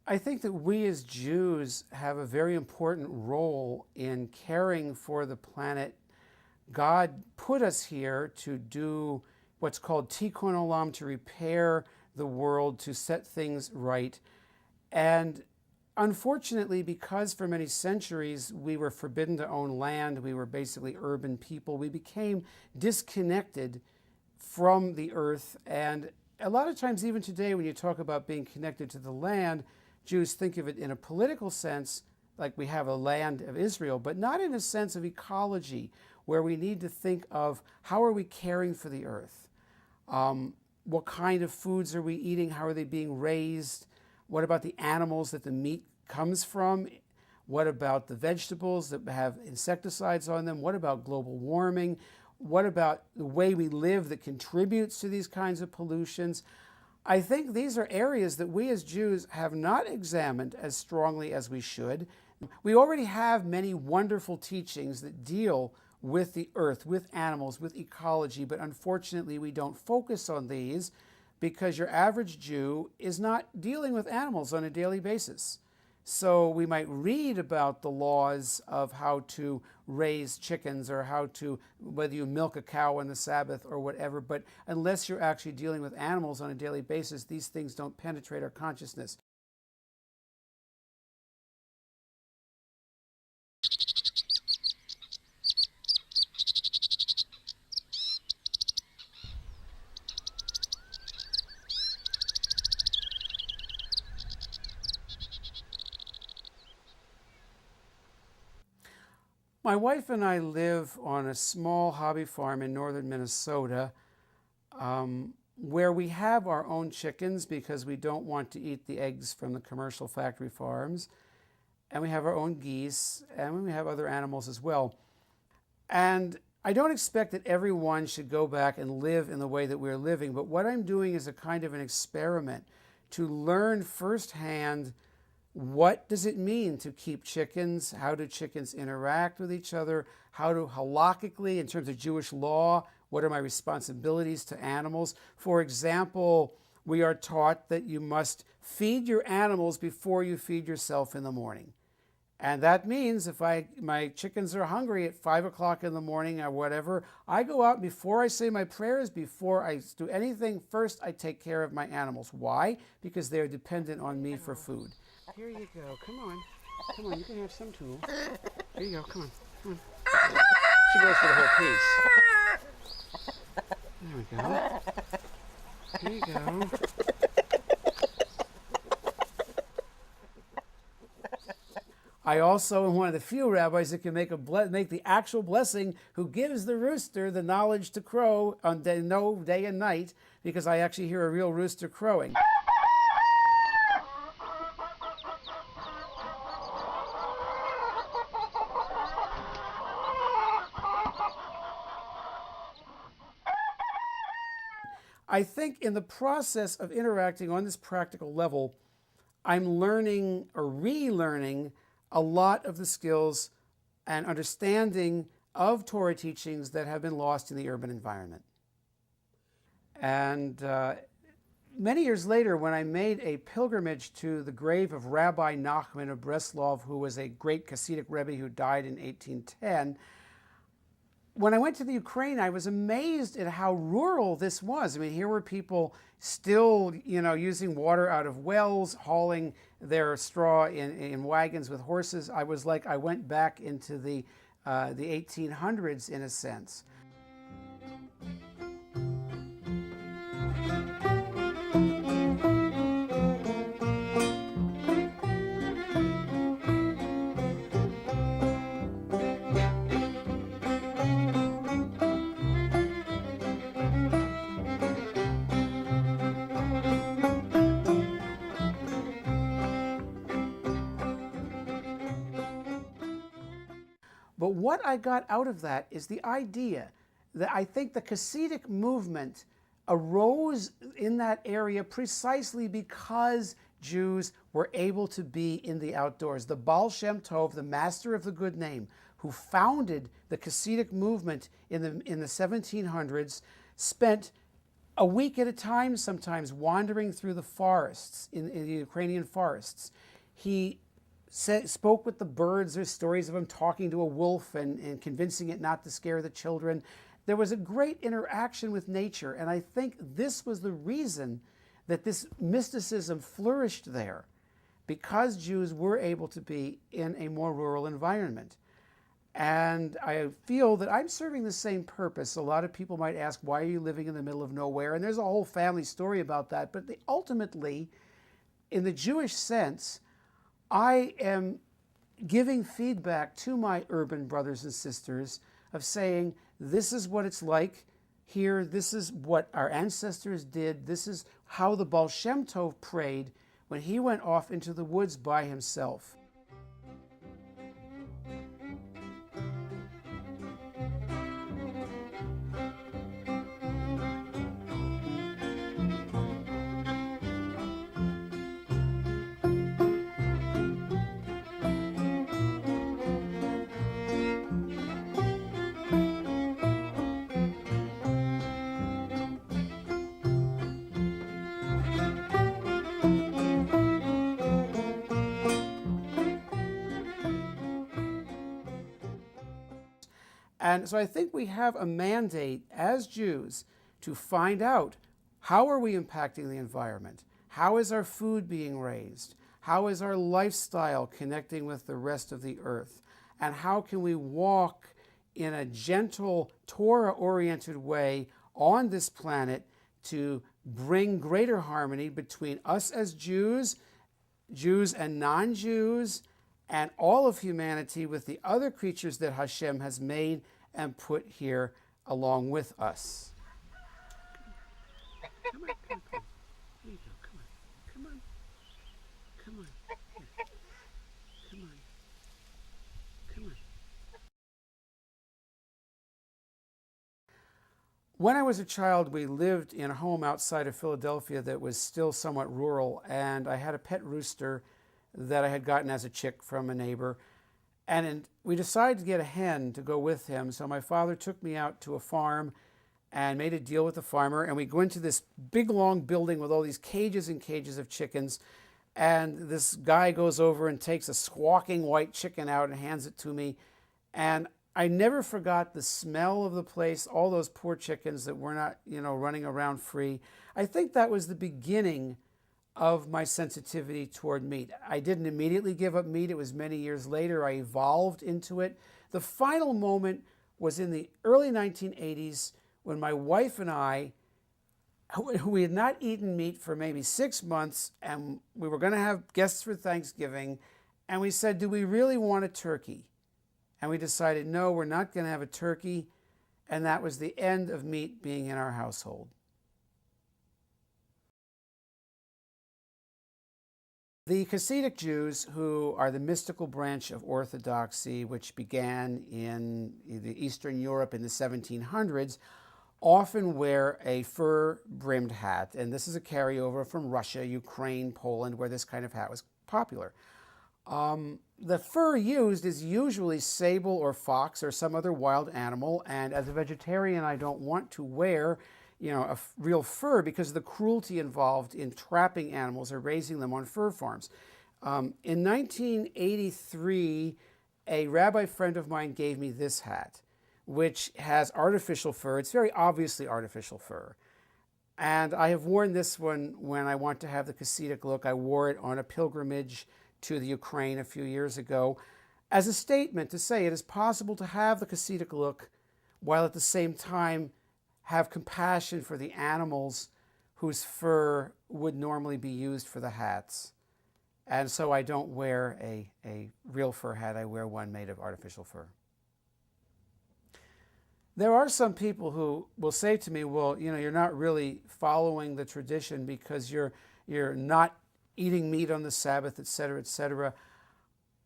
I think that we as Jews have a very important role in caring for the planet. God put us here to do what's called tikkun olam, to repair the world, to set things right. And unfortunately, because for many centuries we were forbidden to own land, we were basically urban people, we became disconnected from the earth. And a lot of times, even today, when you talk about being connected to the land, Jews think of it in a political sense, like we have a land of Israel, but not in a sense of ecology, where we need to think of how are we caring for the earth? What kind of foods are we eating? How are they being raised? What about the animals that the meat comes from? What about the vegetables that have insecticides on them? What about global warming? What about the way we live that contributes to these kinds of pollutions? I think these are areas that we as Jews have not examined as strongly as we should. We already have many wonderful teachings that deal with the earth, with animals, with ecology, but unfortunately we don't focus on these because your average Jew is not dealing with animals on a daily basis. So we might read about the laws of how to raise chickens or whether you milk a cow on the Sabbath or whatever, but unless you're actually dealing with animals on a daily basis, these things don't penetrate our consciousness. My wife and I live on a small hobby farm in northern Minnesota where we have our own chickens because we don't want to eat the eggs from the commercial factory farms. And we have our own geese, and we have other animals as well. And I don't expect that everyone should go back and live in the way that we're living, but what I'm doing is a kind of an experiment to learn firsthand what does it mean to keep chickens? How do chickens interact with each other? How do halakhically, in terms of Jewish law, what are my responsibilities to animals? For example, we are taught that you must feed your animals before you feed yourself in the morning. And that means if my chickens are hungry at 5 o'clock in the morning or whatever, I go out before I say my prayers, before I do anything, first I take care of my animals. Why? Because they're dependent on me for food. Here you go. Come on. Come on, you can have some too. Here you go. Come on. Come on. She goes for the whole piece. There we go. Here you go. I also am one of the few rabbis that can make the actual blessing, who gives the rooster the knowledge to crow on day and night, because I actually hear a real rooster crowing. I think in the process of interacting on this practical level, I'm learning or relearning a lot of the skills and understanding of Torah teachings that have been lost in the urban environment. And many years later, when I made a pilgrimage to the grave of Rabbi Nachman of Breslov, who was a great Hasidic Rebbe who died in 1810, when I went to the Ukraine, I was amazed at how rural this was. I mean, here were people still, using water out of wells, hauling their straw in wagons with horses. I was like, I went back into the 1800s in a sense. But what I got out of that is the idea that I think the Hasidic movement arose in that area precisely because Jews were able to be in the outdoors. The Baal Shem Tov, the master of the good name, who founded the Hasidic movement in the 1700s, spent a week at a time sometimes wandering through the forests, in the Ukrainian forests. He spoke with the birds. There's stories of him talking to a wolf and convincing it not to scare the children. There was a great interaction with nature, and I think this was the reason that this mysticism flourished there, because Jews were able to be in a more rural environment. And I feel that I'm serving the same purpose. A lot of people might ask, why are you living in the middle of nowhere? And there's a whole family story about that. But ultimately, in the Jewish sense, I am giving feedback to my urban brothers and sisters of saying, this is what it's like here. This is what our ancestors did. This is how the Baal Shem Tov prayed when he went off into the woods by himself. And so I think we have a mandate as Jews to find out, how are we impacting the environment? How is our food being raised? How is our lifestyle connecting with the rest of the earth? And how can we walk in a gentle, Torah-oriented way on this planet to bring greater harmony between us as Jews, Jews and non-Jews, and all of humanity with the other creatures that Hashem has made and put here along with us. Come on, come on. Here you go. Come on. Come on. Come on. Here. Come on. Come on. When I was a child, we lived in a home outside of Philadelphia that was still somewhat rural, and I had a pet rooster that I had gotten as a chick from a neighbor. And we decided to get a hen to go with him. So my father took me out to a farm and made a deal with the farmer. And we go into this big, long building with all these cages and cages of chickens. And this guy goes over and takes a squawking white chicken out and hands it to me. And I never forgot the smell of the place, all those poor chickens that were not, running around free. I think that was the beginning of my sensitivity toward meat. I didn't immediately give up meat. It was many years later I evolved into it. The final moment was in the early 1980s when my wife and I, we had not eaten meat for maybe 6 months, and we were going to have guests for Thanksgiving, and we said, do we really want a turkey? And we decided, no, we're not going to have a turkey, and that was the end of meat being in our household. The Hasidic Jews, who are the mystical branch of Orthodoxy, which began in Eastern Europe in the 1700s, often wear a fur-brimmed hat. And this is a carryover from Russia, Ukraine, Poland, where this kind of hat was popular. The fur used is usually sable or fox or some other wild animal. And as a vegetarian, I don't want to wear a real fur because of the cruelty involved in trapping animals or raising them on fur farms. In 1983, a rabbi friend of mine gave me this hat, which has artificial fur. It's very obviously artificial fur. And I have worn this one when I want to have the Hasidic look. I wore it on a pilgrimage to the Ukraine a few years ago as a statement to say it is possible to have the Hasidic look while at the same time have compassion for the animals whose fur would normally be used for the hats. And so I don't wear a real fur hat. I wear one made of artificial fur. There are some people who will say to me, well, you're not really following the tradition because you're not eating meat on the Sabbath, etc., etc.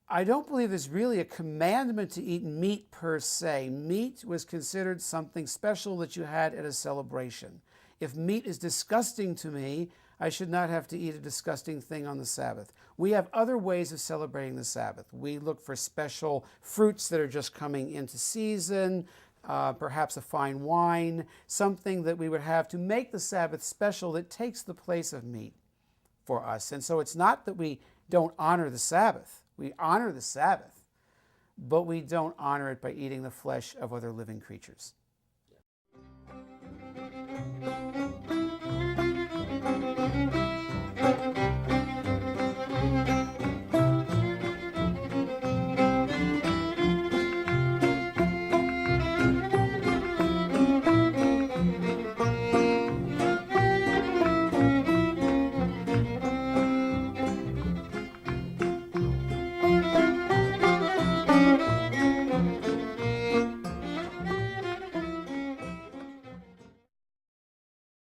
I don't believe there's really a commandment to eat meat per se. Meat was considered something special that you had at a celebration. If meat is disgusting to me, I should not have to eat a disgusting thing on the Sabbath. We have other ways of celebrating the Sabbath. We look for special fruits that are just coming into season, perhaps a fine wine, something that we would have to make the Sabbath special that takes the place of meat for us. And so it's not that we don't honor the Sabbath. We honor the Sabbath, but we don't honor it by eating the flesh of other living creatures.